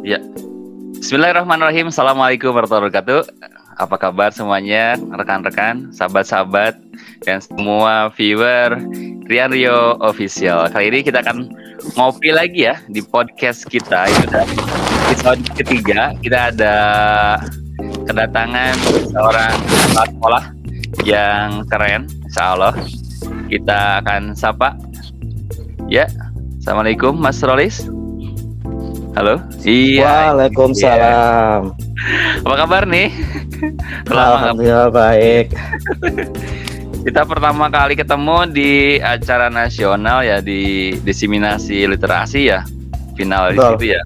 Ya, Bismillahirrahmanirrahim. Assalamualaikum warahmatullahi wabarakatuh. Apa kabar semuanya, rekan-rekan, sahabat-sahabat, dan semua viewer Rian Rio Official. Kali ini kita akan ngopi lagi ya di podcast kita. Itu episode ketiga. Kita ada kedatangan seorang kepala sekolah yang keren, insya Allah. Kita akan sapa. Ya, Assalamualaikum Mas Rolis. Halo. Iya. Waalaikumsalam. Apa kabar nih? Alhamdulillah baik. Kita pertama kali ketemu di acara nasional ya, di diseminasi literasi ya, final di situ ya.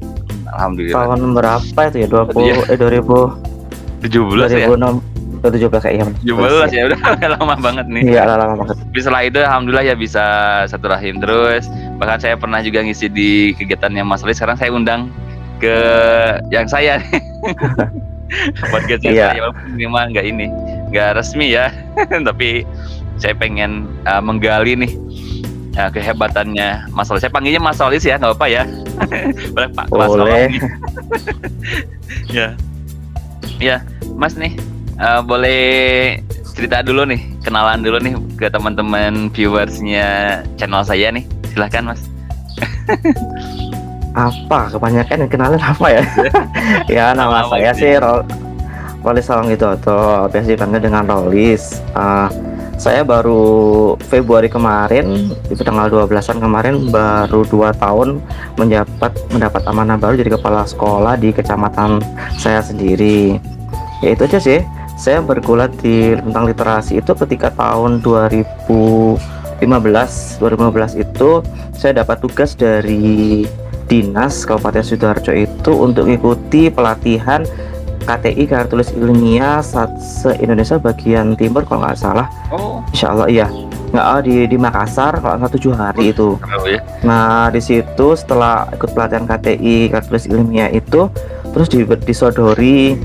Alhamdulillah. Tahun berapa itu ya? 2017 ya. 2017 kayaknya. 17 ya, udah lama banget nih. Iya, lama banget. Tapi setelah itu alhamdulillah ya bisa satu rahim terus. Bahkan saya pernah juga ngisi di kegiatannya Mas Rolis. Sekarang saya undang ke yang saya nih. Podcast saya ini mah nggak resmi ya. Tapi saya pengen menggali nih kehebatannya Mas Rolis. Saya panggilnya Mas Rolis ya, nggak apa ya. Pak boleh. Ya, Mas nih. Boleh cerita dulu nih, kenalan dulu nih ke teman-teman viewersnya channel saya nih, silahkan Mas. Apa kebanyakan yang kenalan apa ya? Ya nama saya sih Rolis Sawangitoto, biasa dipanggil dengan Rolis. Saya baru Februari kemarin, itu tanggal 12-an kemarin, baru 2 tahun mendapat amanah baru jadi kepala sekolah di kecamatan saya sendiri. Ya itu aja sih. Saya bergulat tentang literasi itu ketika tahun 2015 itu saya dapat tugas dari Dinas Kabupaten Sidoarjo itu untuk mengikuti pelatihan KTI karya tulis ilmiah se-Indonesia bagian timur kalau nggak salah. Insya Allah iya. Di Makassar kalau nggak 7 hari itu. Nah di situ setelah ikut pelatihan KTI karya tulis ilmiah itu terus disodori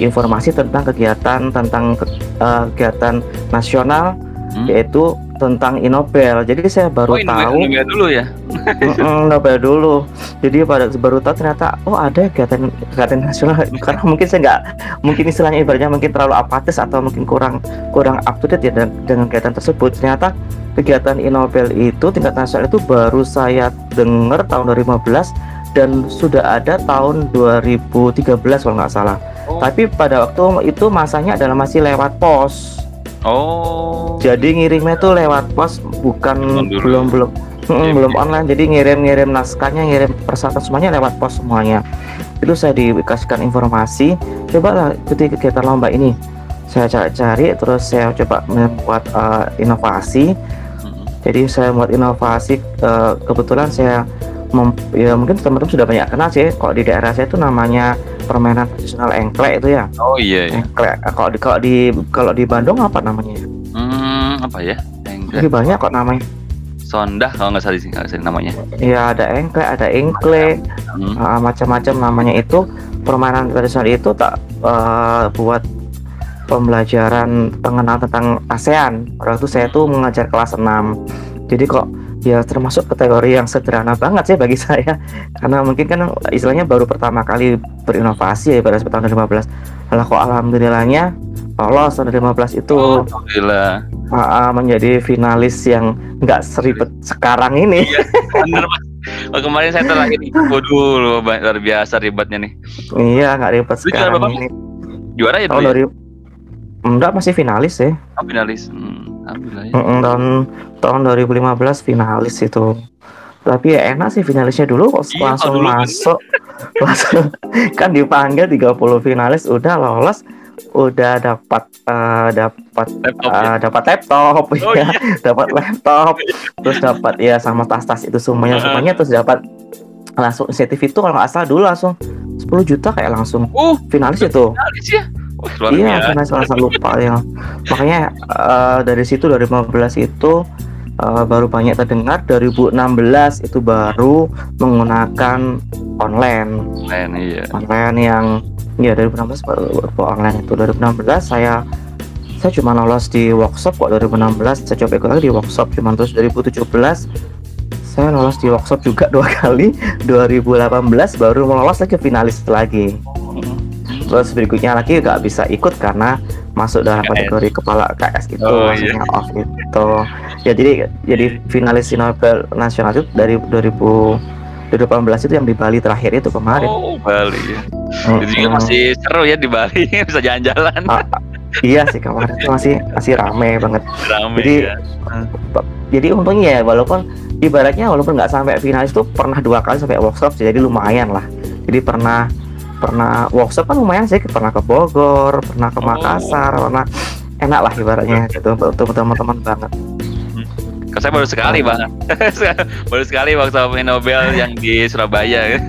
informasi tentang kegiatan nasional, yaitu tentang Inobel. Jadi saya baru tahu Inobel dulu ya. Inobel dulu. Jadi baru tahu ternyata ada kegiatan nasional. Karena mungkin saya mungkin istilahnya ibaratnya mungkin terlalu apatis atau mungkin kurang up to date ya dengan kegiatan tersebut. Ternyata kegiatan Inobel itu tingkat nasional itu baru saya dengar tahun 2015 dan sudah ada tahun 2013 kalau nggak salah. Tapi pada waktu itu masanya adalah masih lewat pos. Jadi ngirimnya tuh lewat pos, bukan belum online. Jadi ngirim naskahnya, ngirim persyaratan semuanya lewat pos semuanya. Itu saya dikasihkan informasi, cobalah ikuti kegiatan lomba ini. Saya cari terus saya coba membuat inovasi. Jadi saya membuat inovasi, kebetulan saya ya mungkin teman-teman sudah banyak kenal sih. Kalau di daerah saya itu namanya permainan tradisional engklek itu ya. Engklek. Kalau di Bandung apa namanya? Apa ya? Engklek. Lebih banyak kok namanya. Sondah kalau nggak salah sih namanya. Iya ada engklek, ada engklek, macam-macam namanya itu. Permainan tradisional itu tak buat pembelajaran pengenalan tentang ASEAN. Waktu saya tuh mengajar kelas 6. Jadi kok ya termasuk kategori yang sederhana banget sih bagi saya, karena mungkin kan istilahnya baru pertama kali berinovasi ya pada tahun 2015. Kok alhamdulillahnya lolos tahun 2015 itu. Alhamdulillah. Menjadi finalis yang nggak seribet sekarang ini. Iya, bener Mas. Kemarin saya terakhir waduh luar biasa ribetnya nih. Iya nggak ribet sekarang ini. Juara ya dulu ya? Enggak, masih finalis ya. Finalis. Alhamdulillah ya. Tahun 2015 finalis itu. Tapi ya enak sih finalisnya dulu kok langsung masuk. Langsung kan dipanggil 30 finalis udah lolos, udah dapat laptop ya. Dapat laptop. Terus dapat ya sama tas-tas itu semuanya terus dapat langsung insentif itu kalau nggak salah dulu langsung 10 juta kayak langsung. Finalis itu. Finalis ya. Iya, saya lupa ya. Makanya dari situ 2015 itu baru banyak terdengar. 2016 itu baru menggunakan online. Online yang ya 2016 baru online itu. 2016 saya cuma lolos di workshop kok. 2016 saya coba ikut lagi di workshop, cuman terus 2017 Saya lolos di workshop juga 2 kali. 2018 baru lolos lagi finalis lagi. Terus berikutnya lagi nggak bisa ikut karena masuk dalam kategori kepala KS itu, maksudnya off itu. Ya jadi finalis Nobel nasional itu dari 2018 itu yang di Bali terakhir itu kemarin. Oh, Bali ya. Jadi masih seru ya di Bali, bisa jalan-jalan. Iya sih, kemarin itu masih rame banget. Rame, jadi untungnya ya, walaupun nggak sampai finalis tuh pernah 2 kali sampai workshop, jadi lumayan lah. Jadi pernah workshop kan lumayan sih, pernah ke Bogor, pernah ke Makassar, pernah enak lah ibaratnya gitu untuk teman-teman banget. Saya baru sekali banget. Baru sekali workshop Nobel yang di Surabaya.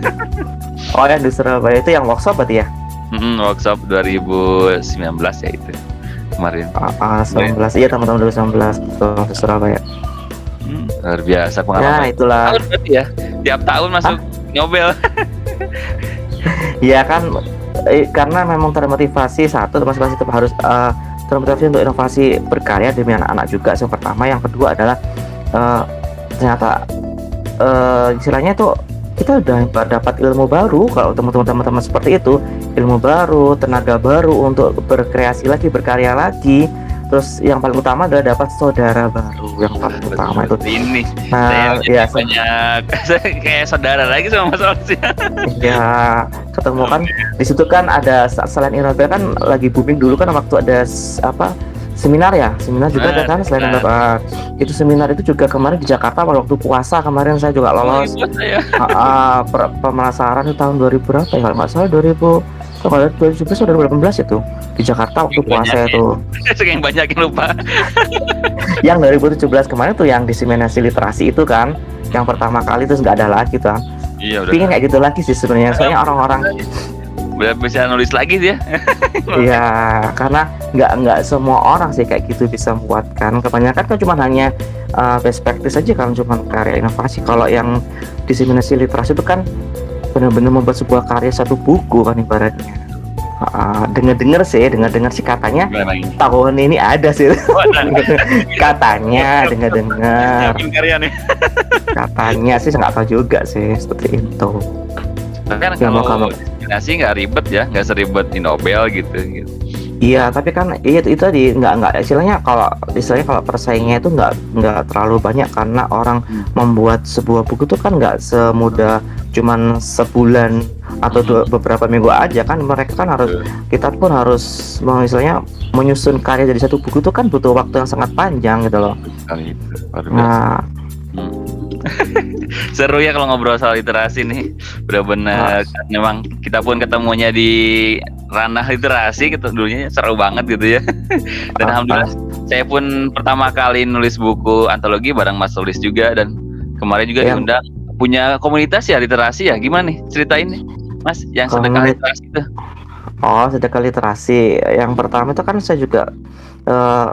Oh, yang di Surabaya itu yang workshop berarti ya? Workshop 2019 ya itu kemarin. 19, iya teman-teman 2019 di Surabaya. Luar biasa pengalaman. Ya itulah. Tahun berarti ya, tiap tahun masuk Nobel. Iya kan, karena memang termotivasi, satu termotivasi itu harus termotivasi untuk inovasi berkarya demi anak-anak juga. Yang pertama, yang kedua adalah ternyata istilahnya itu kita udah dapat ilmu baru. Kalau teman-teman seperti itu, ilmu baru, tenaga baru untuk berkreasi lagi, berkarya lagi. Terus yang paling utama adalah dapat saudara baru. Yang paling utama itu ini. Nah, ya banyak kayak saudara lagi sama Mas Olsi. Ya, ketemu kan di situ kan ada, selain Nobel kan lagi booming dulu kan waktu ada seminar juga ada kan selain Nobel. Itu seminar itu juga kemarin di Jakarta waktu puasa kemarin saya juga lolos. Pemelasaran itu tahun 2000 berapa ya, kalau nggak salah 2017 atau 2018 itu di Jakarta waktu puasa itu. Yang banyak yang lupa. Yang 2017 kemarin tuh yang diseminasi literasi itu kan, yang pertama kali terus nggak ada lagi tuh. Iya, udah. Pingin kayak gitu lagi sih sebenarnya, soalnya orang-orang udah bisa nulis lagi dia. Iya, karena nggak semua orang sih kayak gitu bisa membuatkan. Kebanyakan kan cuma hanya best practice aja kan, cuma karya inovasi. Kalau yang diseminasi literasi itu kan benar-benar membuat sebuah karya satu buku kan ibaratnya. Dengar-dengar sih katanya tahun ini ada sih. Katanya dengar katanya sih nggak tahu juga sih seperti itu. Tapi kan kalau destinasi nggak ribet ya, nggak seribet di Nobel gitu. Iya, tapi kan itu tadi nggak istilahnya kalau persaingnya itu nggak terlalu banyak, karena orang membuat sebuah buku itu kan nggak semudah cuman sebulan atau beberapa minggu aja kan. Mereka kan kita pun harus istilahnya menyusun karya jadi satu buku itu kan butuh waktu yang sangat panjang gitu loh. Nah, seru ya kalau ngobrol soal literasi nih. Benar-benar memang kita pun ketemunya di ranah literasi gitu, dulunya seru banget gitu ya. Dan alhamdulillah saya pun pertama kali nulis buku antologi bareng Mas Tulis juga, dan kemarin juga diundang punya komunitas ya literasi ya. Gimana nih ceritain nih Mas yang sedekah literasi itu? Oh, sedekah literasi yang pertama itu kan saya juga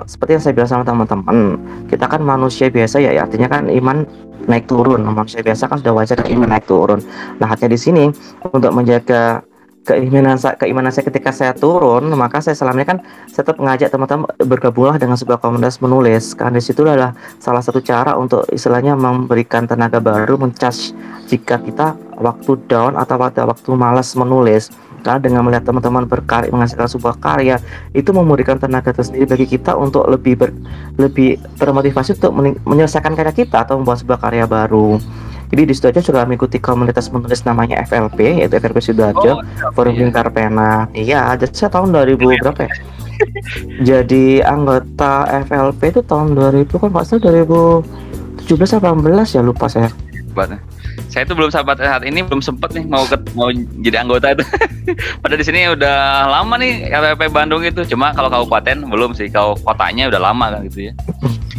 seperti yang saya bilang sama teman-teman, kita kan manusia biasa ya, artinya kan iman naik turun. Manusia biasa kan sudah wajar iman naik turun. Nah, artinya di sini untuk menjaga keimanan saya ketika saya turun, maka saya selama ini kan tetap mengajak teman-teman bergabunglah dengan sebuah komunitas menulis. Karena di situ adalah salah satu cara untuk istilahnya memberikan tenaga baru, mencas jika kita waktu down atau waktu malas menulis. Karena dengan melihat teman-teman berkarya, menghasilkan sebuah karya, itu memberikan tenaga tersendiri bagi kita untuk lebih termotivasi untuk menyelesaikan karya kita atau membuat sebuah karya baru. Jadi di situ aja sudah mengikuti komunitas menulis namanya FLP, yaitu FLP Sidoarjo, Forum Lingkar Pena. Iya, jadi saya tahun 2000 berapa ya? Jadi anggota FLP itu tahun 2000 kan, nggak salah 2017 atau 18 ya, lupa saya. Saya tuh belum saat ini belum sempet nih mau jadi anggota itu. Padahal di sini udah lama nih FLP Bandung itu. Cuma kalau kabupaten belum sih, kalau kotanya udah lama kan gitu ya.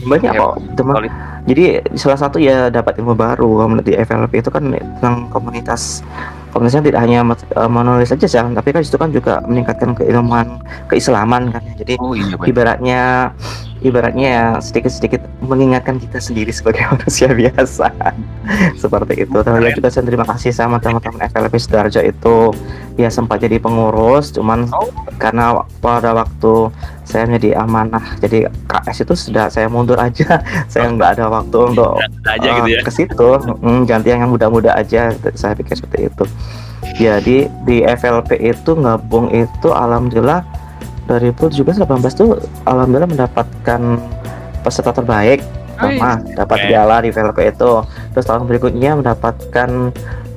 Banyak kok teman. Jadi salah satu ya dapat ilmu baru di FLP itu kan tentang komunitasnya tidak hanya menulis saja sih, tapi kan itu kan juga meningkatkan keilmuan keislaman kan. Jadi ibaratnya ya sedikit-sedikit mengingatkan kita sendiri sebagai manusia biasa. Seperti itu. Terus juga saya terima kasih sama teman-teman FLP Sidoarjo itu ya sempat jadi pengurus, cuman karena pada waktu saya menjadi amanah jadi KS itu sudah saya mundur aja. Saya nggak ada waktu untuk aja gitu ya. ke situ. Ganti yang muda-muda aja, saya pikir seperti itu. Jadi di FLP itu gabung itu alhamdulillah 2017-18 tuh alhamdulillah mendapatkan peserta terbaik, dapat piala di FLP itu. Terus tahun berikutnya mendapatkan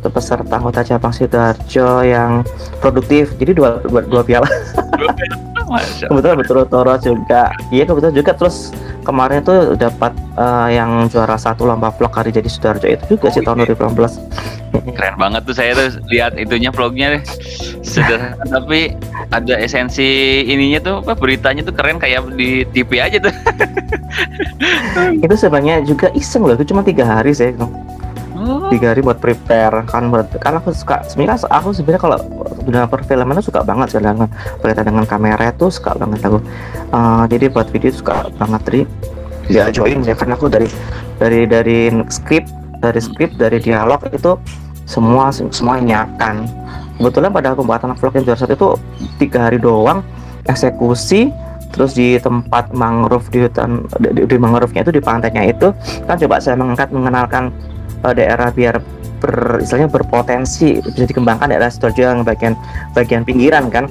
peserta anggota cabang Sidoarjo yang produktif. Jadi dua piala. Kebetulan berturut-turut juga. Iya kebetulan juga. Terus kemarin tuh dapat yang juara 1 lomba vlog hari jadi Sidoarjo itu juga sih tahun 2018. Keren banget tuh, saya tuh lihat itunya vlognya sederhana tapi ada esensi ininya tuh, beritanya tuh keren kayak di TV aja tuh. Itu sebenarnya juga iseng loh, itu cuma 3 hari saya 3 hari buat prepare kan, karena aku suka sebenarnya, aku sebenarnya kalau dunia perfilman suka banget sih dengan berita dengan kamera tuh suka banget aku. Jadi buat video suka banget ya join ya, karena aku dari skrip dari dialog itu semuanya nyakan. Kebetulan pada pembuatan vlog yang juara 1 itu 3 hari doang eksekusi. Terus di tempat mangrove di hutan di mangrove-nya itu di pantainya itu kan coba saya mengenalkan daerah biar istilahnya berpotensi bisa dikembangkan daerah Sidoarjo yang bagian pinggiran kan.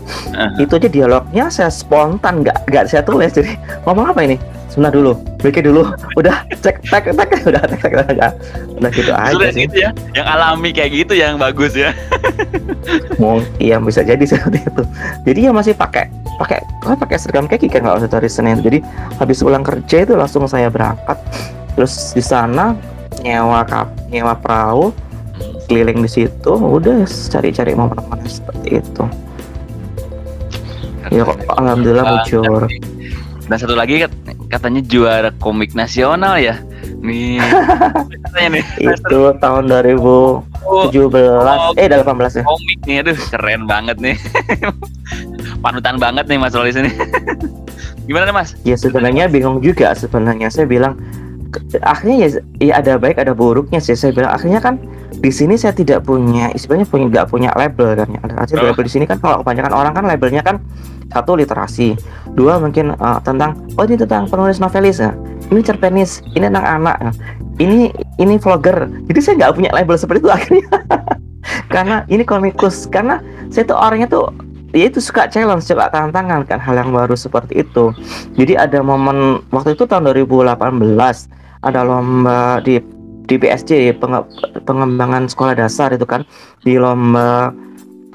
Itu aja dialognya saya spontan, nggak saya tulis. Jadi ngomong apa ini? Sebentar dulu, mikir dulu, udah cek udah gitu aja sih. Gitu ya, yang alami kayak gitu yang bagus ya. Iya bisa jadi seperti itu. Jadi ya masih pakai seragam kaki kan kalau dari Senin. Jadi habis pulang kerja itu langsung saya berangkat. Terus di sana nyewa perahu keliling di situ, udah cari momen-momen seperti itu. Ya kok alhamdulillah muncul. Dan satu lagi katanya juara komik nasional ya. Nih. Katanya nih. Itu tahun 2017 18 ya. Komik nih, aduh keren banget nih. Panutan banget nih Mas Rolis ini. Gimana nih Mas? Ya sebenarnya bingung juga sebenarnya. Saya bilang akhirnya ya ada baik ada buruknya sih. Saya bilang akhirnya kan di sini saya tidak punya, istilahnya nggak punya label kan. Ada label di sini kan, kalau kebanyakan orang kan labelnya kan 1 literasi, 2 mungkin tentang ini tentang penulis novelis ya, ini cerpenis, ini tentang anak ya, ini vlogger. Jadi saya nggak punya label seperti itu akhirnya. Karena ini komikus, karena saya tuh orangnya tuh ya itu suka challenge, suka tantangan kan, hal yang baru seperti itu. Jadi ada momen waktu itu tahun 2018 ada lomba di PSG, pengembangan sekolah dasar itu kan, di lomba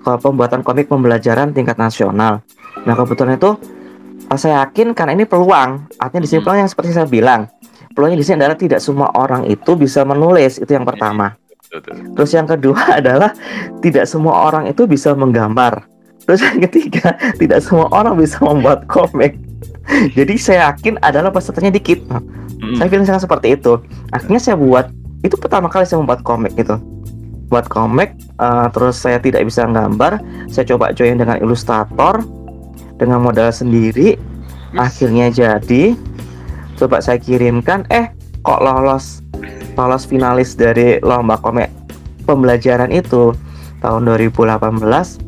pembuatan komik pembelajaran tingkat nasional. Nah kebetulan itu saya yakin karena ini peluang, artinya di sini peluang yang seperti saya bilang, peluangnya di sini adalah tidak semua orang itu bisa menulis, itu yang pertama. Terus yang kedua adalah tidak semua orang itu bisa menggambar. Terus yang ketiga, tidak semua orang bisa membuat komik. Jadi saya yakin adalah pesertanya dikit. Saya feeling sangat seperti itu. Akhirnya saya buat, itu pertama kali saya membuat komik gitu. Buat komik, terus saya tidak bisa gambar. Saya coba join dengan ilustrator, dengan modal sendiri. Akhirnya jadi. Coba saya kirimkan, kok lolos finalis dari lomba komik pembelajaran itu tahun 2018.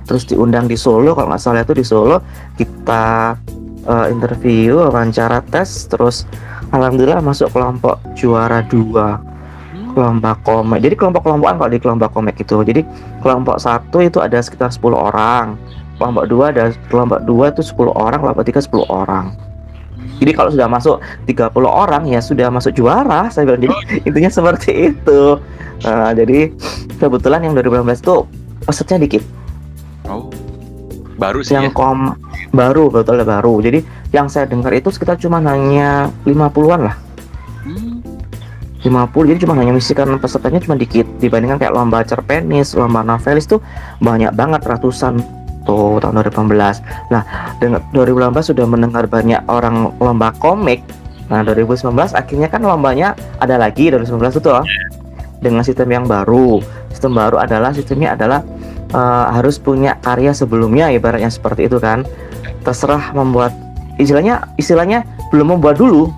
Terus diundang di Solo, kalau nggak salah itu di Solo. Kita interview, wawancara, tes, terus alhamdulillah masuk kelompok juara 2 kelompok komik. Jadi kelompok-kelompokan kalau di kelompok komik itu. Jadi kelompok 1 itu ada sekitar 10 orang. Kelompok 2 itu 10 orang, kelompok 3 10 orang. Jadi kalau sudah masuk 30 orang ya sudah masuk juara, saya bilang. Jadi intinya seperti itu. Jadi kebetulan yang 2018 itu pesertanya dikit. Baru sih yang ya? Baru, betul baru. Jadi yang saya dengar itu sekitar cuma hanya 50-an lah. 50, jadi cuma hanya misikan pesertanya cuma dikit dibandingkan kayak lomba cerpenis, lomba novelis tuh banyak banget, ratusan tuh tahun 2018. Nah, dengan 2018 sudah mendengar banyak orang lomba komik. Nah, 2019 akhirnya kan lombanya ada lagi 2019 itu loh. Dengan sistem yang baru. Sistem baru adalah sistemnya adalah harus punya karya sebelumnya, ibaratnya seperti itu kan. Terserah membuat, istilahnya belum membuat dulu.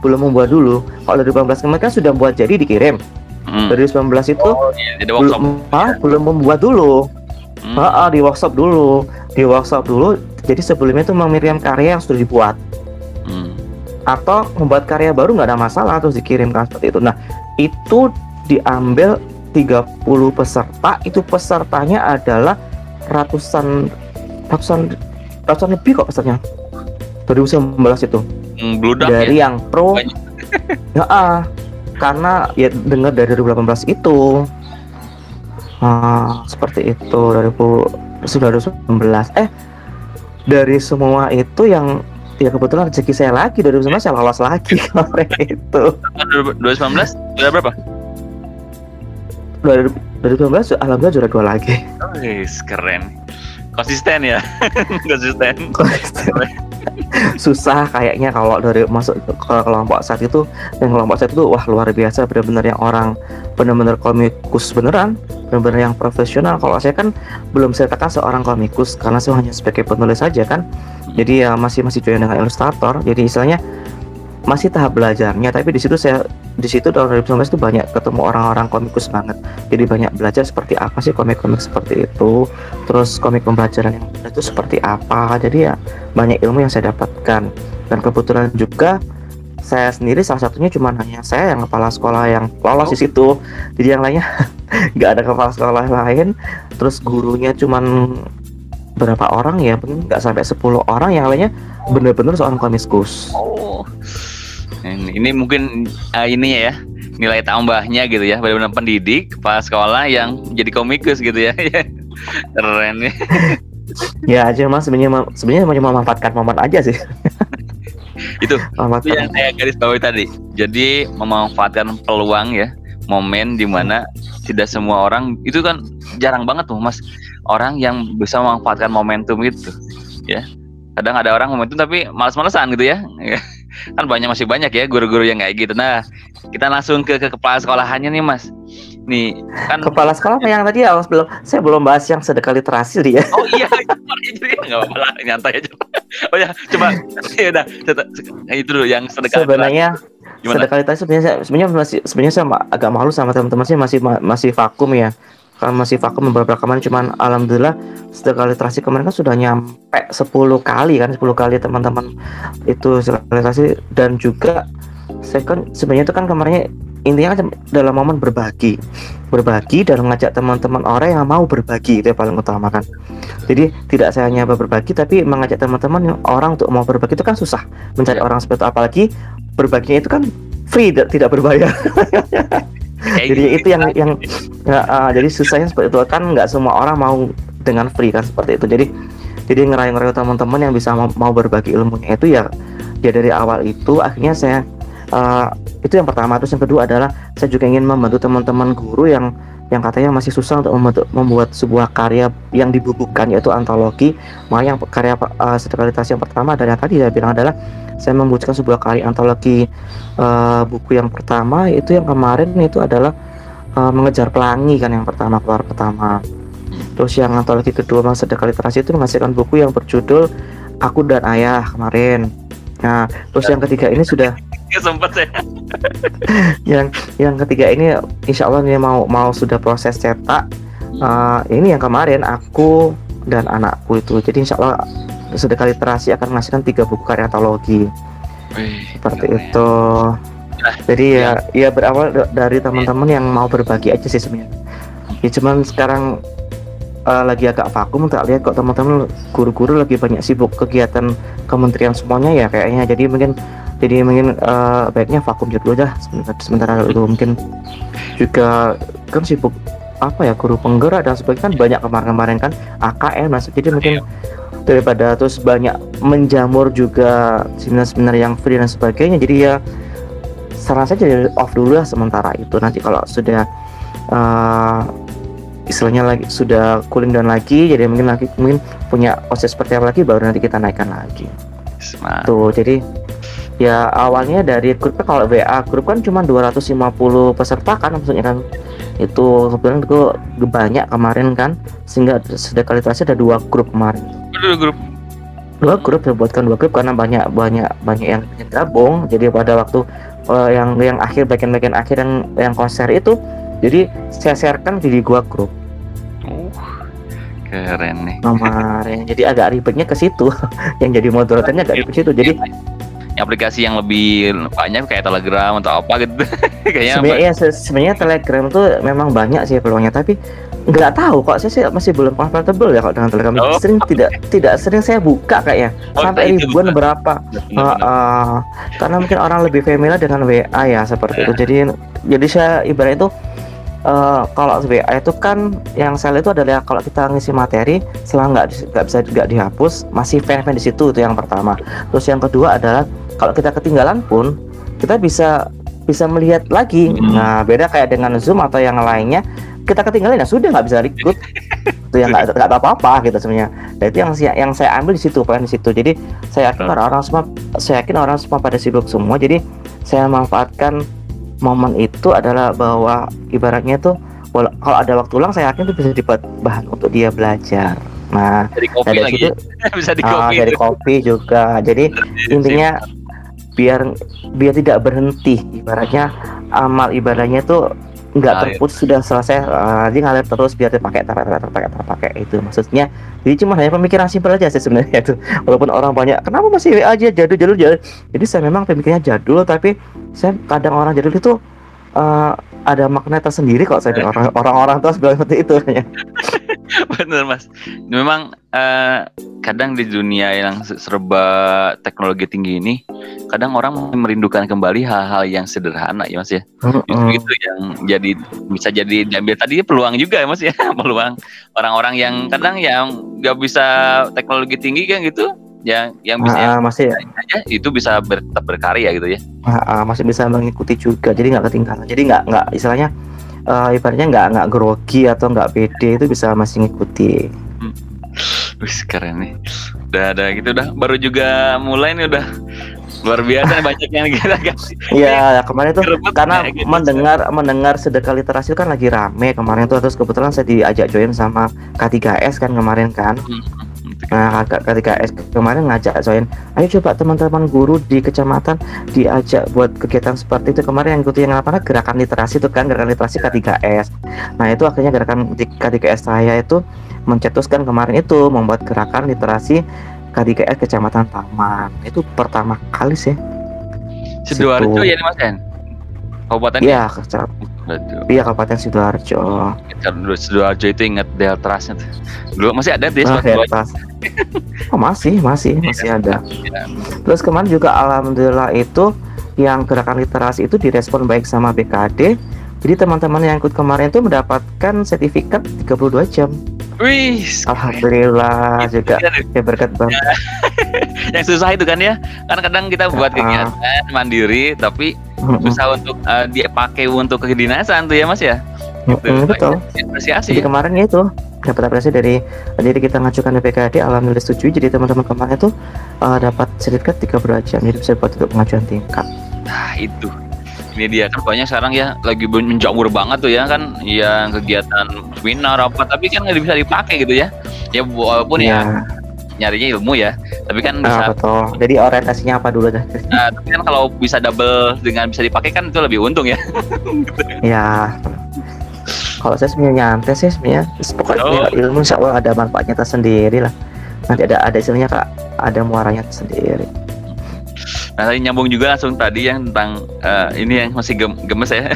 Kalau dari 2018 kemarin kan sudah buat jadi dikirim. Dari 2019 itu belum membuat dulu. Di workshop dulu. Jadi sebelumnya tuh mengirim karya yang sudah dibuat. Atau membuat karya baru nggak ada masalah, terus dikirimkan seperti itu. Nah, itu diambil 30 peserta. Itu pesertanya adalah ratusan lebih kok pesertanya. 2019 itu. Bludak dari ya? yang pro. Karena ya dengar dari 2018 itu. Seperti itu 2019. Dari semua itu yang ya kebetulan rezeki saya lagi 2019 saya lolos lagi kemarin itu. 2019 udah berapa? 2019 alhamdulillah juara 2 lagi. Keren. Konsisten ya. Konsisten. Susah kayaknya kalau dari masuk ke kelompok saat itu. Dan kelompok saat itu wah luar biasa, benar-benar yang orang benar-benar komikus beneran, benar-benar yang profesional. Kalau saya kan belum saya katakan seorang komikus karena saya hanya sebagai penulis saja kan. Jadi ya masih join dengan ilustrator. Jadi istilahnya masih tahap belajarnya, tapi di situ tahun 2019 itu banyak ketemu orang-orang komikus banget. Jadi banyak belajar seperti apa sih komik-komik seperti itu, terus komik pembelajaran yang itu seperti apa. Jadi ya banyak ilmu yang saya dapatkan. Dan kebetulan juga saya sendiri salah satunya cuma hanya saya yang kepala sekolah yang lolos di situ. Jadi yang lainnya nggak ada kepala sekolah lain. Terus gurunya cuman berapa orang ya, mungkin nggak sampai 10 orang, yang lainnya bener-bener seorang komikus. Ini mungkin ini ya nilai tambahnya gitu ya, benar-benar pendidik kepala sekolah yang jadi komikus gitu ya. Keren ya. Ya aja mas, sebenarnya cuma memanfaatkan momen aja sih. itu yang saya garis bawahi tadi. Jadi memanfaatkan peluang ya, momen dimana tidak semua orang, itu kan jarang banget tuh mas, orang yang bisa memanfaatkan momentum itu ya. Kadang ada orang momentum tapi malas-malesan gitu ya. Kan masih banyak ya guru-guru yang kayak gitu. Nah, kita langsung ke kepala sekolahannya nih mas. Nih kan kepala sekolah yang tadi ya, saya belum bahas yang sedekah literasi dia. Oh iya, jadi nggak apa-apa lah, nyantai aja. Oh ya, coba ya udah itu dulu yang sedekah. Sebenarnya sedekah literasi sebenarnya saya agak malu sama teman-teman, saya masih vakum ya. Karena masih vakum beberapa kemarin, cuman alhamdulillah sedekah literasi kemarin kan sudah nyampe 10 kali teman-teman itu sedekah literasi. Dan juga saya kan sebenarnya itu kan kemarinnya intinya kan dalam momen berbagi dan mengajak teman-teman orang yang mau berbagi, itu yang paling utama kan. Jadi tidak saya hanya berbagi, tapi mengajak teman-teman orang untuk mau berbagi itu kan susah mencari orang seperti itu, apalagi berbaginya itu kan free, tidak berbayar. Jadi itu yang jadi susahnya seperti itu kan, nggak semua orang mau dengan free kan, seperti itu. Jadi ngerayu-ngerayu teman-teman yang bisa mau berbagi ilmunya itu ya dari awal itu. Akhirnya saya itu yang pertama. Terus yang kedua adalah saya juga ingin membantu teman-teman guru yang katanya masih susah untuk membuat sebuah karya yang dibukukan, yaitu antologi. Makanya yang karya sedekah literasi yang pertama adalah tadi saya bilang adalah saya membuatkan sebuah karya antologi buku yang pertama itu yang kemarin itu adalah Mengejar Pelangi kan, yang pertama keluar pertama. Terus yang antologi kedua sedekah literasi itu menghasilkan buku yang berjudul Aku dan Ayah kemarin. Nah, terus yang ketiga ini sudah sempat saya. yang ketiga ini insya Allah ini mau sudah proses cetak. Ini yang kemarin Aku dan Anakku itu. Jadi insya Allah sedekah literasi akan menghasilkan 3 buku karya antologi. Seperti itu. Jadi ya berawal dari teman-teman yang mau berbagi aja sih sebenarnya. Ya cuman sekarang lagi agak vakum, tak lihat kok teman-teman guru-guru lagi banyak sibuk kegiatan kementerian semuanya ya kayaknya. Jadi mungkin baiknya vakum dulu dah sementara dulu. Mungkin juga kan sibuk apa ya, guru penggerak dan sebagainya kan banyak kemarin kan AKM masuk. Jadi mungkin daripada terus banyak menjamur juga seminar-seminar yang free dan sebagainya, jadi ya saran saya jadi off dulu lah sementara itu. Nanti kalau sudah istilahnya lagi sudah cooling down lagi, jadi mungkin punya proses seperti apa lagi, baru nanti kita naikkan lagi. Tuh, jadi ya awalnya dari grupnya, kalau WA grup kan cuma 250 peserta kan, maksudnya kan itu kebetulan itu banyak kemarin kan, sehingga sedekah literasi ada 2 grup kemarin. 2 grup dibuatkan 2 grup karena banyak yang gabung. Jadi pada waktu yang akhir bagian akhir yang konser itu, jadi saya sharekan di 2 grup. Keren nih. kemarin. Jadi agak ribetnya ke situ. Yang jadi moderatornya agak ribet situ. Jadi aplikasi yang lebih banyak kayak Telegram atau apa gitu. Kayaknya sebenarnya Telegram tuh memang banyak sih peluangnya, tapi nggak tahu kok saya sih masih belum comfortable ya kalau dengan Telegram. Sering tidak sering saya buka kayaknya sampai ribuan berapa. Karena mungkin orang lebih familiar dengan WA ya seperti itu. Jadi saya ibaratnya itu kalau WA itu kan yang saya lihat itu adalah kalau kita ngisi materi selama nggak dihapus masih fan di situ, itu yang pertama. Terus yang kedua adalah kalau kita ketinggalan pun kita bisa melihat lagi. Nah beda kayak dengan Zoom atau yang lainnya, kita ketinggalan ya sudah nggak bisa ikut. Itu yang nggak apa-apa gitu sebenarnya. Dan itu yang saya ambil di situ, poin di situ. Jadi saya yakin orang semua pada sibuk semua. Jadi saya manfaatkan momen itu adalah bahwa ibaratnya tuh kalau ada waktu luang saya yakin itu bisa dibuat bahan untuk dia belajar. Nah dari kopi lagi situ, bisa dari kopi juga. Jadi intinya biar tidak berhenti, ibaratnya amal ibadahnya tuh nggak terputus, sudah selesai dia ngalir terus biar terpakai itu maksudnya. Jadi cuma hanya pemikiran simpel aja sih sebenarnya itu, walaupun orang banyak kenapa masih WA aja jadul. Jadi saya memang pemikirannya jadul, tapi saya kadang orang jadul itu ada makna tersendiri kok saya orang-orang terus bilang seperti itu ya. Bener Mas, memang kadang di dunia yang serba teknologi tinggi ini, kadang orang merindukan kembali hal-hal yang sederhana ya Mas ya. Itu yang bisa jadi diambil tadi peluang juga ya Mas ya. Peluang orang-orang yang kadang yang nggak bisa teknologi tinggi kan gitu, yang bisa masih aja itu bisa tetap berkarya gitu ya. Masih bisa mengikuti juga, jadi nggak ketinggalan. Jadi nggak istilahnya ibaratnya nggak grogi atau nggak pede, itu bisa masih ngikuti. Wih keren nih. Udah gitu baru juga mulai nih udah luar biasa nih banyak yang kita kasih. Iya kemarin tuh karena gitu, mendengar sedekah literasi kan lagi rame kemarin tuh, terus kebetulan saya diajak join sama K3S kan kemarin kan. Nah K3S kemarin ngajak join, ayo coba teman-teman guru di kecamatan diajak buat kegiatan seperti itu. Kemarin yang ikuti yang apa, gerakan literasi itu kan, gerakan literasi K3S. Nah itu akhirnya gerakan K3S saya itu mencetuskan kemarin itu membuat gerakan literasi K3S Kecamatan Taman. Itu pertama kali sih. Sidoarjo ya Mas Hen? Kabupaten? Iya, iya Kabupaten Sidoarjo. Sidoarjo itu ingat Deltrasnya tuh. Dulu masih ada di Deltras. Oh, masih ada. Terus kemarin juga alhamdulillah itu yang gerakan literasi itu direspon baik sama BKD. Jadi teman-teman yang ikut kemarin itu mendapatkan sertifikat 32 jam. Wih, alhamdulillah juga ya berkat banget. Yang susah itu kan ya, kan kadang kita buat kegiatan mandiri tapi susah untuk dipakai untuk kedinasan tuh ya Mas ya. Betul. Apresiasi. Jadi kemarin itu dapat apresiasi jadi kita ngajukan BPKD, alhamdulillah setuju. Jadi teman-teman kemarin itu dapat sertifikat 32 jam, jadi bisa buat untuk pengajuan tingkat. Nah itu. Ini dia kan banyak sekarang ya lagi menjamur banget tuh ya kan, yang kegiatan seminar apa tapi kan nggak bisa dipakai gitu ya. Ya walaupun ya nyarinya ilmu ya, tapi kan bisa. Betul. Jadi orientasinya apa dulu dah? Tapi kan kalau bisa double dengan bisa dipakai kan itu lebih untung ya. Ya. Kalau saya sebenarnya nyantai sih sebenarnya, pokoknya ilmu insya Allah ada manfaatnya tersendiri lah. Nanti ada istilahnya Kak, ada muaranya tersendiri. Nah tadi nyambung juga langsung tadi yang tentang ini yang masih gemes ya.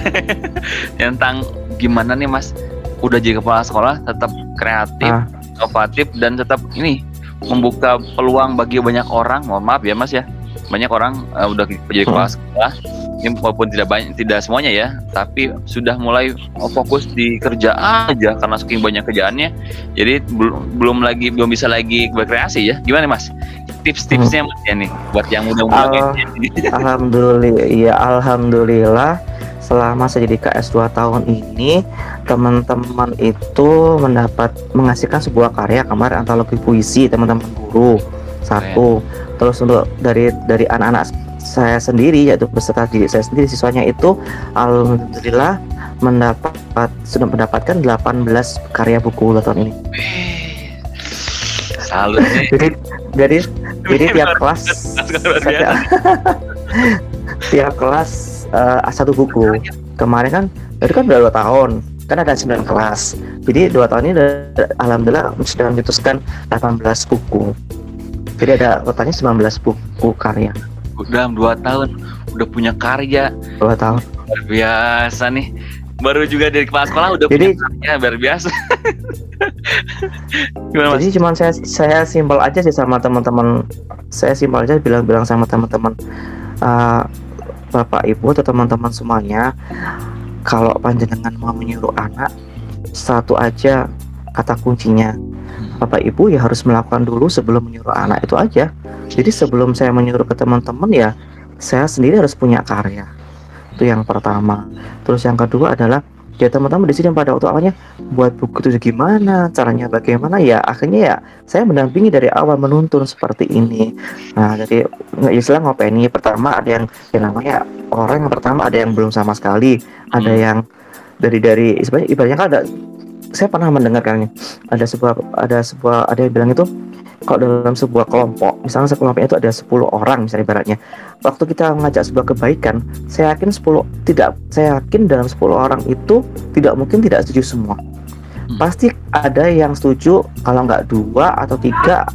Yang tentang gimana nih Mas udah jadi kepala sekolah tetap kreatif, inovatif dan tetap ini membuka peluang bagi banyak orang. Mohon maaf ya Mas ya, banyak orang udah jadi kepala sekolah ini walaupun tidak semuanya ya, tapi sudah mulai fokus di kerjaan aja karena saking banyak kerjaannya. Jadi belum bisa lagi berkreasi ya. Gimana Mas? Tips-tipsnya Mas ya nih buat yang muda-muda. Alhamdulillah selama saya jadi KS 2 tahun ini teman-teman itu menghasilkan sebuah karya kemarin antologi puisi teman-teman guru satu. Terus untuk dari anak-anak saya sendiri yaitu peserta didik saya sendiri siswanya itu alhamdulillah sudah mendapatkan 18 karya buku tahun ini. Salut nih. Jadi tiap kelas tiap kelas satu buku. Kemarin kan itu kan udah 2 tahun. kan ada 9 kelas. Jadi 2 tahun ini alhamdulillah sudah mencetuskan 18 buku. Jadi ada totalnya 19 buku karya. Dalam 2 tahun udah punya karya. 2 tahun. Luar biasa nih. Baru juga dari kepala sekolah udah Jadi, punya karya, luar biasa. Gimana, Mas? Jadi cuman saya simpel aja sih sama teman-teman. Saya simpel aja bilang sama teman-teman, Bapak Ibu atau teman-teman semuanya, kalau panjenengan mau menyuruh anak, satu aja kata kuncinya, Bapak Ibu ya harus melakukan dulu sebelum menyuruh anak, itu aja. Jadi sebelum saya menyuruh ke teman-teman ya saya sendiri harus punya karya. Itu yang pertama. Terus yang kedua adalah ya teman-teman di sini pada waktu awalnya buat buku itu gimana, caranya bagaimana, ya akhirnya ya saya mendampingi dari awal, menuntun seperti ini. Nah, jadi istilah ngopeni pertama ada yang namanya orang yang pertama ada yang belum sama sekali, ada yang dari ibaratnya kan ada, saya pernah mendengarkannya, ada yang bilang itu kalau dalam sebuah kelompok, misalnya sekelompok itu ada 10 orang misalnya ibaratnya, waktu kita mengajak sebuah kebaikan, saya yakin dalam 10 orang itu tidak mungkin tidak setuju semua. Pasti ada yang setuju, kalau nggak 2 atau 3.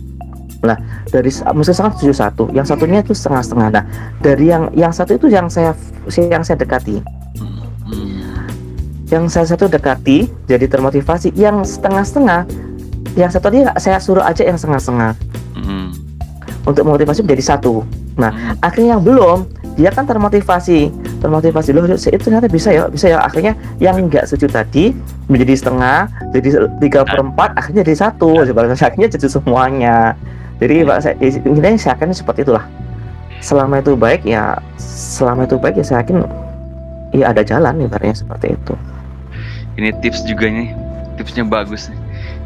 Nah, dari mesti sangat setuju 1, yang satunya itu setengah-setengah. Nah, dari yang satu itu yang saya dekati. Yang saya satu dekati jadi termotivasi, yang setengah-setengah, yang satu dia saya suruh aja yang setengah-setengah untuk motivasi menjadi 1. Nah, akhirnya yang belum, dia kan termotivasi loh, itu ternyata bisa ya. Akhirnya yang nggak setuju tadi menjadi setengah, jadi 3/4, akhirnya jadi 1, akhirnya jadi semuanya. Jadi intinya saya yakin seperti itulah. Selama itu baik ya saya yakin ya ada jalan ibaratnya seperti itu. Ini tips juga nih, tipsnya bagus nih.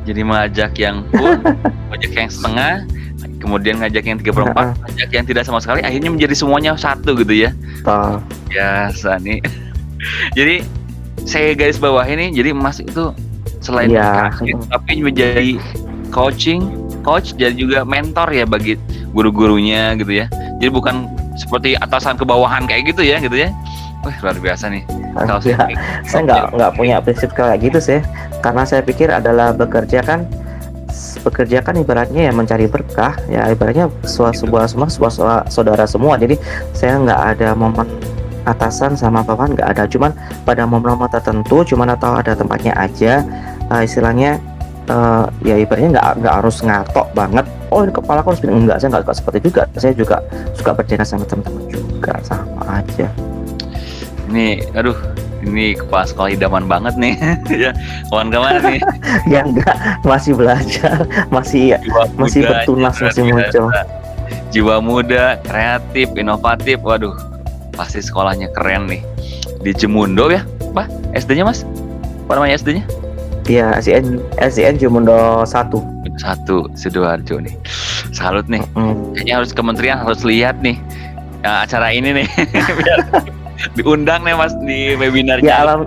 Jadi mengajak yang full, mengajak yang setengah, kemudian ngajak yang 3/4, ngajak yang tidak sama sekali, akhirnya menjadi semuanya 1 gitu ya. Biasa nih. Jadi saya garis bawah ini, jadi Mas itu selain tapi menjadi coach jadi juga mentor ya bagi guru-gurunya gitu ya. Jadi bukan seperti atasan ke bawahan kayak gitu ya. Wah, luar biasa nih. Saya nggak punya prinsip kayak gitu sih, karena saya pikir adalah bekerja kan ibaratnya ya mencari berkah ya, ibaratnya sebuah saudara semua. Jadi saya nggak ada momen atasan sama bawahan, nggak ada, cuman pada momen-momen tertentu cuman atau ada tempatnya aja, istilahnya ya ibaratnya nggak harus ngatok banget, oh ini kepala aku harus enggak, saya nggak seperti juga. Saya juga suka bercanda sama teman-teman juga, sama aja. Ini kepala sekolah idaman banget nih. Ya, kawan-kawan nih. Ya enggak, masih belajar, masih bertunas, masih muncul. Jiwa muda, kreatif, inovatif. Waduh, pasti sekolahnya keren nih. Di Jemundo ya, Pak? SD-nya Mas? Apa namanya SD-nya? Iya, SDN Jemundo 1, Sidoarjo nih. Salut nih. Kayaknya harus kementerian harus lihat nih acara ini nih. Biar diundang nih Mas di webinarnya.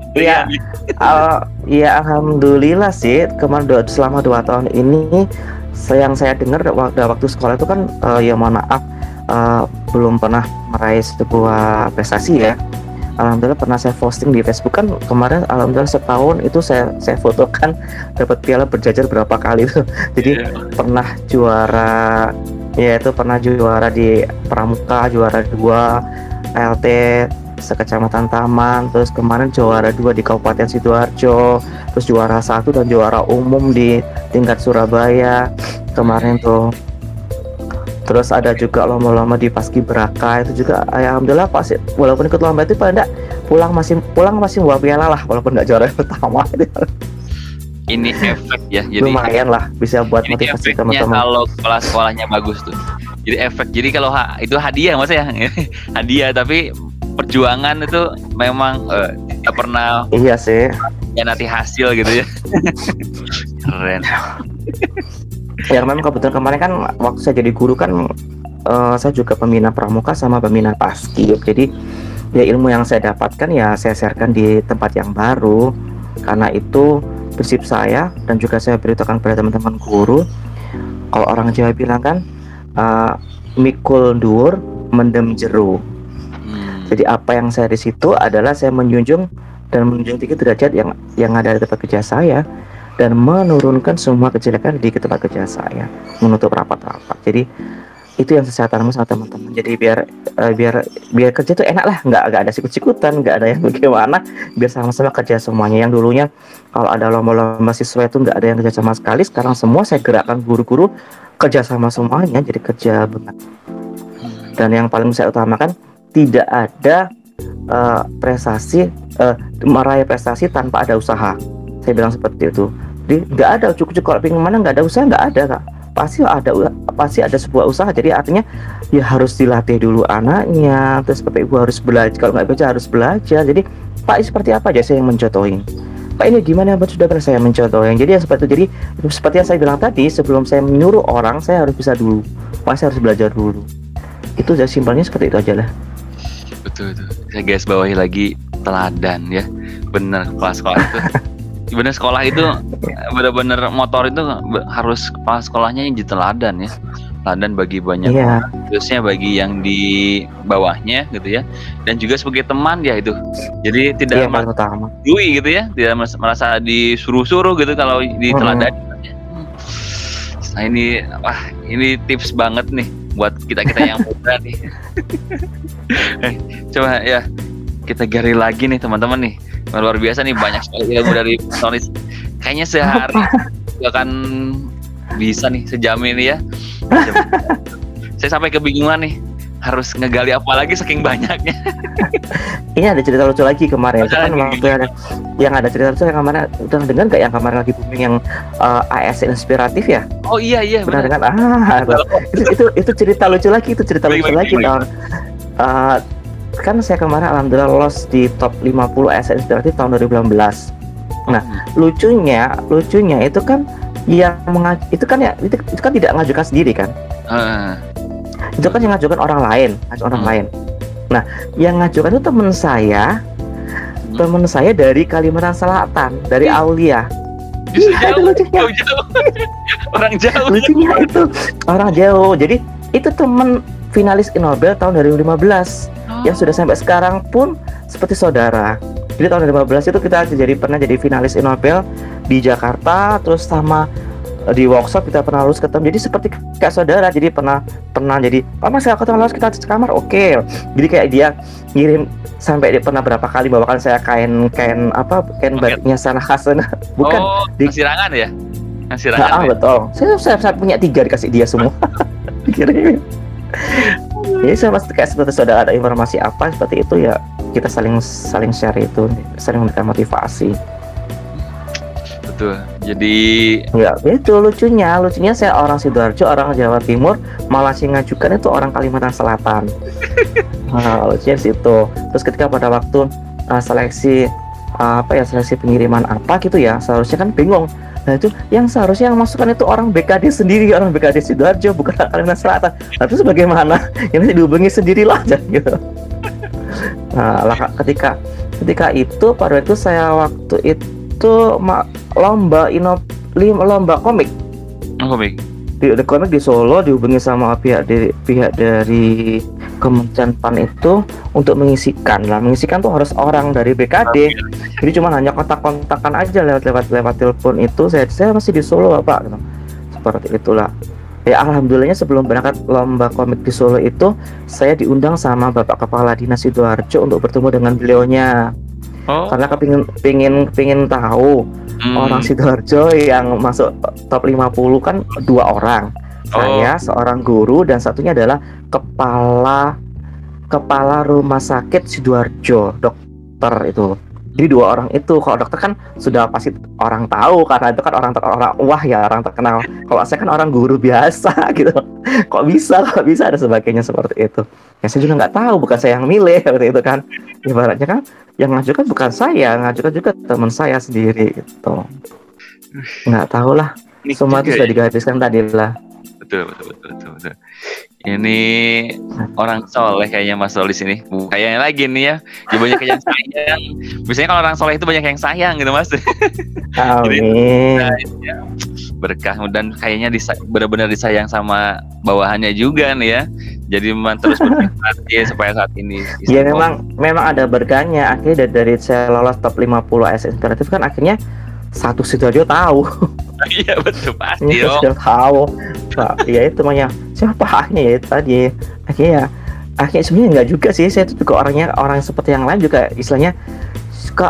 Alhamdulillah sih kemarin selama 2 tahun ini yang saya dengar waktu sekolah itu kan ya mohon maaf belum pernah meraih sebuah prestasi ya. Alhamdulillah pernah saya posting di Facebook kan kemarin, alhamdulillah setahun itu saya fotokan dapat piala berjajar berapa kali tuh. Jadi pernah juara di Pramuka, juara 2 LT sekecamatan Taman, terus kemarin juara 2 di Kabupaten Sidoarjo, terus juara 1 dan juara umum di tingkat Surabaya kemarin tuh. Terus ada juga lomba-lomba di Paskibraka itu juga, alhamdulillah pasti walaupun ikut lomba itu pada pulang masih bawa piala lah, walaupun nggak juara pertama. Ini efek ya, jadi lumayan lah bisa buat motivasi teman-teman. Kalau sekolahnya bagus tuh, jadi efek. Jadi kalau itu hadiah Mas ya, hadiah, tapi perjuangan itu memang tidak pernah. Iya sih. Ya nanti hasil gitu ya. Keren. Ya memang kebetulan kemarin kan waktu saya jadi guru kan saya juga pembina pramuka sama pembina paskib. Jadi ya ilmu yang saya dapatkan ya saya sharekan di tempat yang baru. Karena itu prinsip saya dan juga saya beritahukan pada teman-teman guru. Kalau orang Jawa bilang kan mikul dhuwur mendem jero. Jadi apa yang saya di situ adalah saya menjunjung dan menunjukkan tinggi derajat yang ada di tempat kerja saya dan menurunkan semua kejelekan di tempat kerja saya, menutup rapat-rapat. Jadi itu yang saya tanam sama teman-teman. Jadi biar kerja tuh enak lah, nggak ada sikut-sikutan, nggak ada yang bagaimana, biar sama-sama kerja semuanya. Yang dulunya kalau ada lomba-lomba siswa itu nggak ada yang kerja sama sekali, sekarang semua saya gerakkan guru-guru kerja sama semuanya, jadi kerja banget. Dan yang paling saya utamakan, tidak ada meraih prestasi tanpa ada usaha. Saya bilang seperti itu. Jadi nggak ada cukup kalau pengen mana, nggak ada usaha, nggak ada, Kak. Pasti ada sebuah usaha. Jadi artinya ya harus dilatih dulu anaknya, terus Bapak Ibu harus belajar, kalau nggak baca harus belajar. Jadi Pak, seperti apa aja saya yang mencontohin, Pak ini gimana, Pak sudah pernah saya mencontohin. Jadi yang seperti itu. Jadi seperti yang saya bilang tadi, sebelum saya menyuruh orang, saya harus bisa dulu, saya harus belajar dulu. Itu aja, simpelnya seperti itu aja lah. Betul. Saya guys bawahi lagi, teladan ya. Bener, kepala sekolah itu bener, sekolah itu bener-bener motor itu harus kepala sekolahnya yang jadi teladan ya. Teladan bagi banyak orang, khususnya bagi yang di bawahnya gitu ya. Dan juga sebagai teman ya itu. Jadi tidak merasa gitu ya, tidak merasa disuruh-suruh gitu kalau di teladan. Nah ini tips banget nih buat kita yang muda nih. Coba ya kita gali lagi nih teman-teman nih. Luar biasa nih, banyak sekali ilmu dari Tonis. Kayaknya sehari gak akan bisa nih sejam ini ya. Saya sampai kebingungan nih, harus ngegali apa lagi saking banyaknya. Ini ada cerita lucu lagi kemarin. Kan waktu yang ada cerita lucu yang kemarin, udah dengar nggak yang kemarin lagi booming yang ASN inspiratif ya? Oh iya benar kan? Itu cerita lucu lagi, kan saya kemarin alhamdulillah lolos di top 50 ASN inspiratif tahun 2018. Nah, lucunya itu kan itu kan tidak mengajukan sendiri kan? Itu kan yang ngajukan orang lain. Nah, yang ngajukan itu teman saya dari Kalimantan Selatan, dari Aulia. Iya, itu lucunya. Orang jauh. Lucunya itu orang jauh. Jadi itu teman finalis Nobel tahun 2015 yang sudah sampai sekarang pun seperti saudara. Jadi tahun 2015 itu kita pernah jadi finalis Nobel di Jakarta, terus sama di workshop kita pernah lulus ketemu. Jadi seperti kayak saudara. Jadi pernah jadi, Pak Mas saya ketemu lulus, kita sekamar, oke. Jadi kayak dia ngirim, sampai dia pernah berapa kali bawakan saya kain batiknya sana khasana. Bukan ngasih rangan ya? Ngasih rangan. Betul. Saya punya 3 dikasih dia semua. Dikirim. Jadi saya pasti kayak seperti saudara, ada informasi apa seperti itu ya kita saling share itu, saling memberikan motivasi. Betul. Jadi ya itu lucunya saya orang Sidoarjo, orang Jawa Timur, malah sih ngajukan itu orang Kalimantan Selatan. Lucunya situ. Terus ketika pada waktu seleksi pengiriman apa gitu ya, seharusnya kan bingung. Nah itu yang seharusnya yang masukkan itu orang BKD sendiri, orang BKD Sidoarjo, bukan Kalimantan Selatan. Nah terus bagaimana? Ini dihubungi sendirilah gitu. Nah ketika itu pada waktu saya lomba komik. Di komik di Solo, dihubungi sama pihak dari Kementerian PAN itu untuk mengisikan tuh harus orang dari BKD. Jadi cuma hanya kontak-kontakan aja lewat telepon itu. Saya masih di Solo Bapak gitu. Seperti itulah. Ya alhamdulillahnya sebelum berangkat lomba komik di Solo itu saya diundang sama Bapak Kepala Dinas Sidoarjo untuk bertemu dengan beliaunya. Karena pengen tahu orang Sidoarjo yang masuk top 50 kan 2 orang. Saya seorang guru dan satunya adalah kepala rumah sakit Sidoarjo, dokter itu. Jadi 2 orang itu. Kalau dokter kan sudah pasti orang tahu karena itu kan orang terkenal. Kalau saya kan orang guru biasa gitu. Kok bisa ada sebagainya seperti itu. Ya saya juga nggak tahu, bukan saya yang milih seperti itu kan. Ibaratnya kan yang ngajukan bukan saya, ngajukan juga teman saya sendiri gitu. Nggak tahu lah. Unik Semua itu juga sudah ya. digariskan tadi lah. Betul. Ini orang soleh kayaknya Mas Solis ini. Kayaknya lagi nih ya. Ya banyak yang sayang. Biasanya kalau orang soleh itu banyak yang sayang gitu Mas. Jadi Amin. ya, berkah dan kayaknya benar-benar disayang sama bawahannya juga nih ya. Jadi memang terus berprestasi supaya saat ini Ya memang ada berkahnya. Akhirnya dari saya lolos top 50 AS Inspiratif kan akhirnya satu Sidoarjo tahu. Iya betul pasti Ini dong. sudah tahu. Pak, ya itu namanya siapa akhirnya ya itu tadi. Akhirnya sebenarnya enggak juga sih. Saya itu juga orang seperti yang lain juga istilahnya.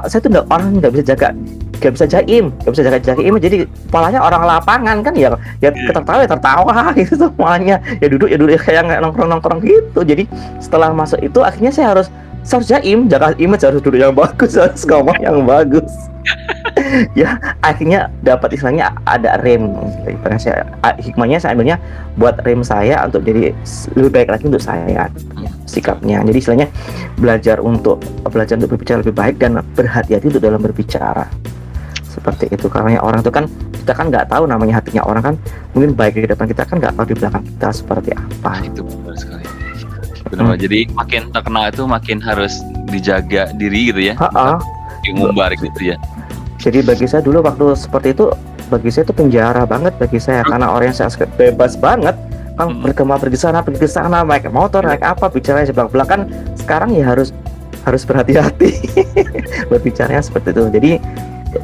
Saya tuh nggak bisa jaim, jadi kepalanya orang lapangan kan ya tertawa gitu semuanya, ya duduk kayak nongkrong gitu. Jadi setelah masuk itu akhirnya saya harus jaim, jaga image, harus duduk yang bagus, harus ngomong yang bagus. Ya akhirnya dapat istilahnya ada rem. Hikmahnya saya ambilnya buat rem saya untuk jadi lebih baik lagi untuk saya sikapnya. Jadi istilahnya belajar untuk berbicara lebih baik dan berhati-hati untuk dalam berbicara seperti itu. Karena orang itu kan kita kan nggak tahu namanya hatinya orang kan, mungkin baik di depan kita kan nggak tahu di belakang kita seperti apa. Itu benar sekali. Benar. Jadi makin terkenal itu makin harus dijaga diri gitu ya. Ngumbar gitu ya. Jadi bagi saya dulu waktu seperti itu, bagi saya itu penjara banget bagi saya, karena orang yang saya bebas banget kan, pergi sana naik motor, naik apa, bicaranya sebelak-belakan. Sekarang ya harus berhati-hati berbicaranya seperti itu. Jadi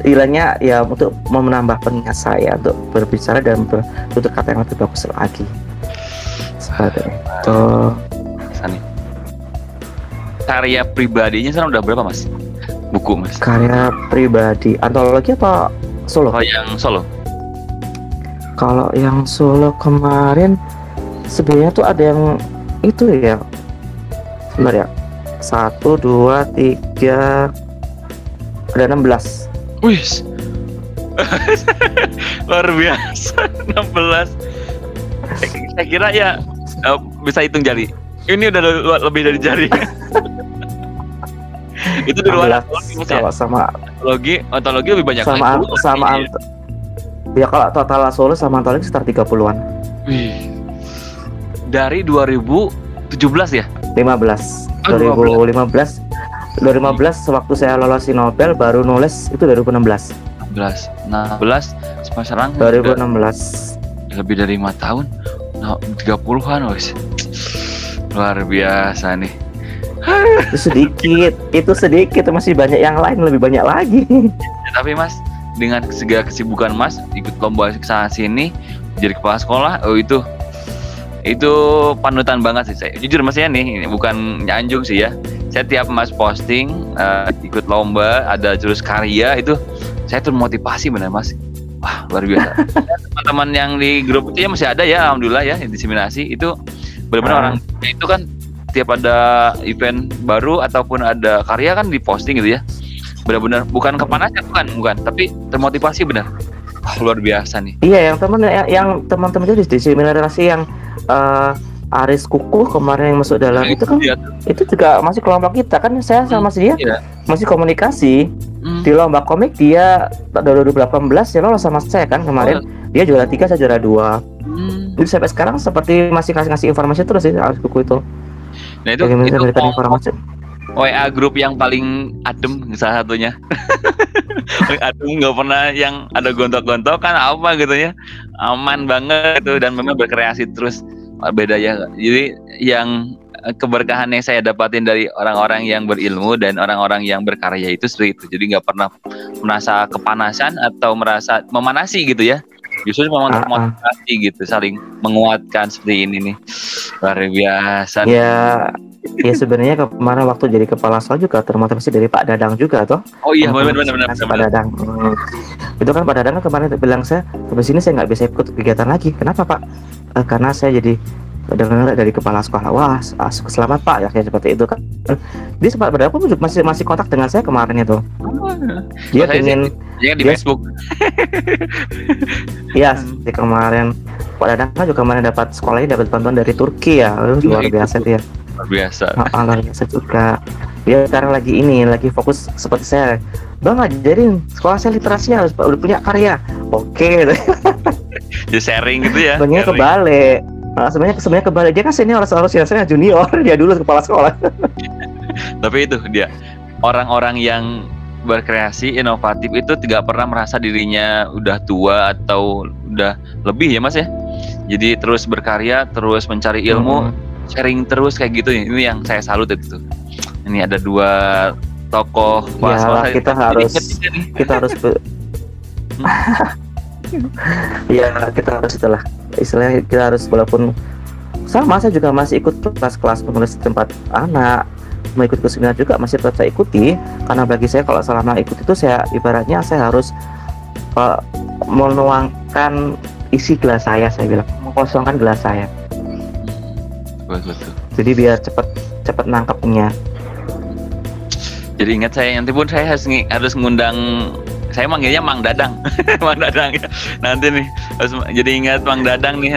ilangnya ya untuk menambah pengingat saya untuk berbicara dan bertutur kata yang lebih bagus lagi seperti itu. Karya pribadinya sekarang udah berapa Mas? Buku Mas? Karya pribadi antologi apa solo? Oh yang solo. Kalau yang solo kemarin sebenarnya tuh ada yang itu ya, sebentar ya, 1, 2, 3, ada 16. Wih, luar biasa. 16. Saya kira ya bisa hitung jari. Ini udah lebih dari jari. Itu di luar kalau sama ontologi lebih banyak ya kalau total solo sama antologi sekitar 30-an. Wih. Dari 2017 ya? 2015 waktu saya lolos Nobel, baru nulis itu 2016. 16 sekarang 2016. Lebih dari 5 tahun. 30-an wes. Luar biasa nih. Itu sedikit, masih banyak yang lain, lebih banyak lagi. Ya, tapi Mas, dengan segala kesibukan Mas, ikut lomba kesana sini, jadi kepala sekolah, itu panutan banget sih saya. Jujur Mas ya nih, bukan nyanjung sih ya. Saya tiap Mas posting ikut lomba, ada jurus karya itu, saya tuh motivasi benar Mas. Wah luar biasa. Teman-teman yang di grup itu ya masih ada ya, alhamdulillah ya, diseminasi itu benar-benar orang itu kan tiap ada event baru ataupun ada karya kan diposting gitu ya. Benar-benar bukan kepanasan, bukan, tapi termotivasi benar. Wah, luar biasa nih. Iya, yang teman-teman itu di seminarasi yang Aris Kukuh kemarin yang masuk dalam itu kan, itu juga masih kelompok kita kan. Saya sama dia masih komunikasi. Di lomba komik dia tahun 2018 ya lolos sama saya kan kemarin. Dia juara 3, saya juara 2. Jadi sampai sekarang seperti masih ngasih informasi terus sih Aris Kukuh itu. Nah itu informasi. WA grup yang paling adem salah satunya. Paling adem, nggak pernah yang ada gontok-gontokan apa gitu ya. Aman banget itu dan memang berkreasi terus. Beda ya. Jadi yang keberkahan yang saya dapatin dari orang-orang yang berilmu dan orang-orang yang berkarya itu seperti itu. Jadi nggak pernah merasa kepanasan atau merasa memanasi gitu ya. Justru memang termotivasi gitu, saling menguatkan seperti ini nih. Luar biasa. Ya sebenarnya kemarin waktu jadi kepala sekolah juga termotivasi dari Pak Dadang juga toh. Oh iya benar. Pak Dadang. Itu kan Pak Dadang kemarin bilang saya sampai sini saya nggak bisa ikut kegiatan lagi. Kenapa Pak? Karena saya jadi dengar dari kepala sekolah. Wah, selamat Pak ya, kayak seperti itu kan. Dia sempat berapa masih kontak dengan saya kemarin itu. Dia pengen di Facebook. Iya, di kemarin Pak Dadang kan juga kemarin dapat sekolahnya dapat bantuan dari Turki ya. Luar biasa dia. luar biasa. Luar biasa juga. Ya sekarang lagi fokus seperti saya. Bang, ajarin sekolah saya literasinya harus udah punya karya. Oke. Jadi sharing gitu ya. Sebenarnya kebalik. Nah, sebenarnya kebalik, dia kan senior, harusnya saya junior, dia dulu kepala sekolah. Tapi itu dia, orang-orang yang berkreasi, inovatif itu tidak pernah merasa dirinya udah tua atau udah lebih ya Mas ya. Jadi terus berkarya, terus mencari ilmu, sharing terus kayak gitu. Ini yang saya salut itu. Ini ada 2 tokoh ya, kita harus ya kita harus istilahnya kita harus, walaupun sama saya juga masih ikut kelas-kelas penulis tempat anak, mau ikut ke seminar juga masih tetap saya ikuti, karena bagi saya kalau selama ikut itu saya ibaratnya saya harus menuangkan isi gelas saya bilang mengosongkan gelas saya. Betul. Jadi biar cepat nangkepnya. Jadi ingat saya, nanti pun saya harus ngundang, saya manggilnya Mang Dadang. Mang Dadang ya. Nanti nih harus jadi ingat Mang Dadang nih,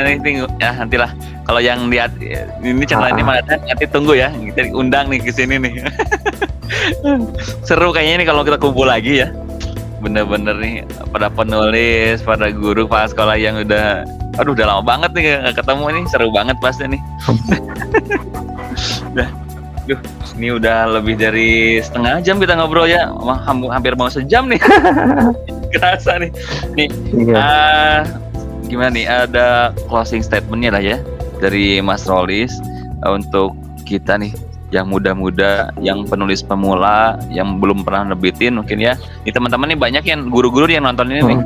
ya nantilah kalau yang lihat ini channel ini Mang Dadang, nanti tunggu ya, kita undang nih ke sini nih. Seru kayaknya nih kalau kita kumpul lagi ya. Bener-bener nih pada penulis, pada guru kepala sekolah yang udah lama banget nih gak ketemu nih, seru banget pasti nih. Ini udah lebih dari setengah jam kita ngobrol ya, hampir mau sejam nih. Kerasa nih. Gimana nih, ada closing statementnya lah ya dari Mas Rolis untuk kita nih yang muda-muda, yang penulis pemula, yang belum pernah nebitin mungkin ya. Ini teman-teman nih banyak yang guru-guru yang nonton ini nih,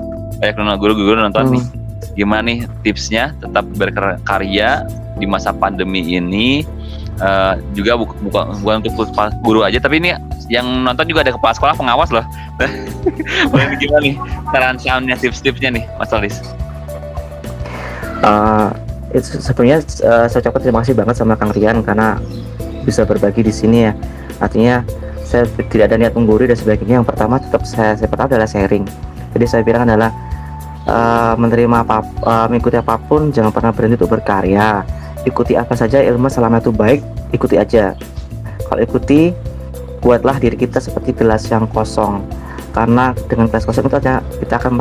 banyak guru-guru nonton nih. Gimana nih tipsnya tetap berkarya di masa pandemi ini? Juga bukan untuk guru aja, tapi ini yang nonton juga ada kepala sekolah, pengawas loh. Boleh gimana nih saran-sarannya, tips-tipsnya nih Mas Rolis? Sebenarnya saya ucapkan terima kasih banget sama Kang Rian karena bisa berbagi di sini ya. Artinya saya tidak ada niat menggurui dan sebagainya. Yang pertama tetap saya pertama adalah sharing. Jadi saya bilang adalah mengikuti apapun, jangan pernah berhenti untuk berkarya. Ikuti apa saja ilmu selama itu baik, ikuti aja. Kalau ikuti, buatlah diri kita seperti gelas yang kosong. Karena dengan gelas kosong itu aja kita akan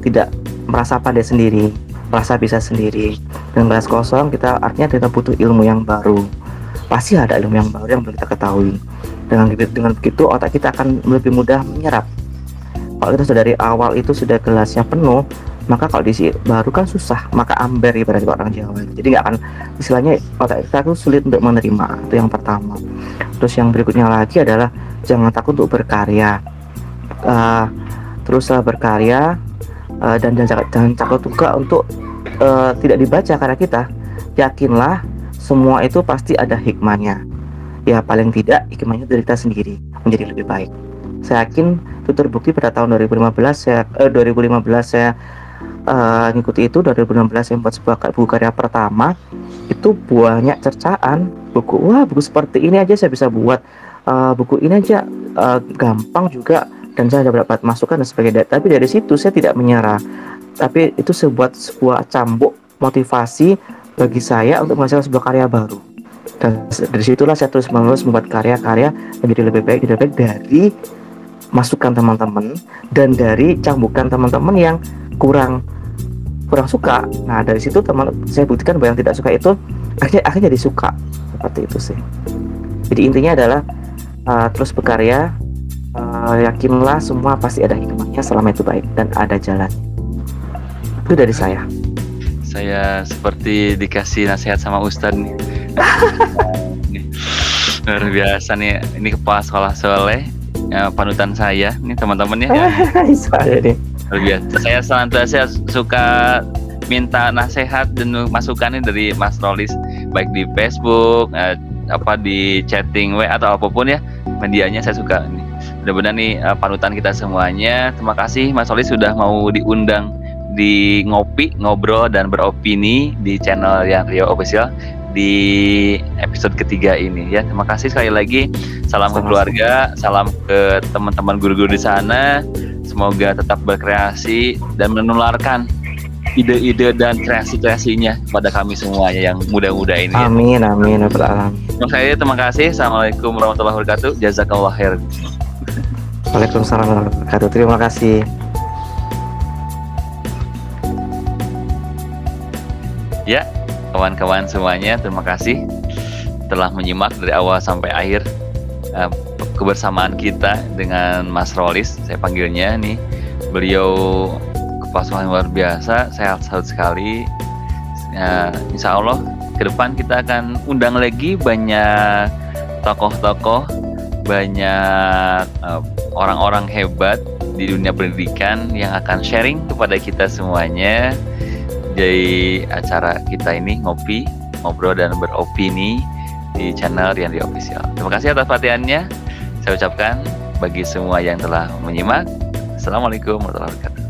tidak merasa pandai sendiri, merasa bisa sendiri. Dengan gelas kosong artinya kita butuh ilmu yang baru. Pasti ada ilmu yang baru yang belum kita ketahui. Dengan begitu otak kita akan lebih mudah menyerap. Kalau kita sudah dari awal itu sudah gelasnya penuh, maka kalau diisi baru kan susah, maka amber ibarat orang Jawa. Jadi nggak akan, istilahnya otak kita itu sulit untuk menerima. Itu yang pertama. Terus yang berikutnya lagi adalah jangan takut untuk berkarya. Teruslah berkarya, dan jangan takut juga untuk tidak dibaca karya kita. Yakinlah semua itu pasti ada hikmahnya. Ya paling tidak hikmahnya dari kita sendiri menjadi lebih baik. Saya yakin itu terbukti pada tahun 2015 saya ngikuti itu. 2016 saya membuat sebuah buku karya pertama, itu banyak cercaan buku seperti ini aja saya bisa buat, buku ini aja gampang juga, dan saya dapat masukan dan sebagainya. Tapi dari situ saya tidak menyerah, tapi itu sebuah cambuk motivasi bagi saya untuk menghasilkan sebuah karya baru. Dan dari situlah saya terus menerus membuat karya-karya menjadi lebih baik dari masukan teman-teman dan dari cambukan teman-teman yang kurang suka. Nah dari situ saya buktikan bahwa yang tidak suka itu akhirnya jadi suka, seperti itu sih. Jadi intinya adalah terus berkarya, yakinlah semua pasti ada hikmahnya selama itu baik dan ada jalan. Itu dari saya. Saya seperti dikasih nasihat sama Ustadz nih. Luar biasa nih, ini kepala sekolah soleh, panutan saya nih teman-teman ya. Saya nih. Luar biasa. Saya senantiasa suka minta nasihat dan masukannya dari Mas Rolis, baik di Facebook, di chatting WA atau apapun ya, medianya saya suka nih. Mudah-mudahan nih panutan kita semuanya. Terima kasih Mas Rolis sudah mau diundang di ngobrol dan beropini di channel Rian Rio Official di episode ketiga ini ya. Terima kasih sekali lagi. Salam ke keluarga, salam ke teman-teman guru-guru di sana. Semoga tetap berkreasi dan menularkan ide-ide dan kreasi-kreasinya pada kami semuanya yang muda-muda ini. Amin, amin, ya Rabbal alamin. Saya terima kasih. Assalamualaikum warahmatullahi wabarakatuh. Jazakallah khair. Waalaikumsalam warahmatullahi wabarakatuh. Terima kasih. Ya, kawan-kawan semuanya, terima kasih telah menyimak dari awal sampai akhir kebersamaan kita dengan Mas Rolis. Saya panggilnya nih, beliau kepasuhan luar biasa, sehat sekali. Insya Allah ke depan kita akan undang lagi banyak tokoh-tokoh, banyak orang-orang hebat di dunia pendidikan yang akan sharing kepada kita semuanya. Jadi acara kita ini ngobrol dan beropini di channel Rian Rio Official. Terima kasih atas perhatiannya. Saya ucapkan bagi semua yang telah menyimak. Assalamualaikum warahmatullahi wabarakatuh.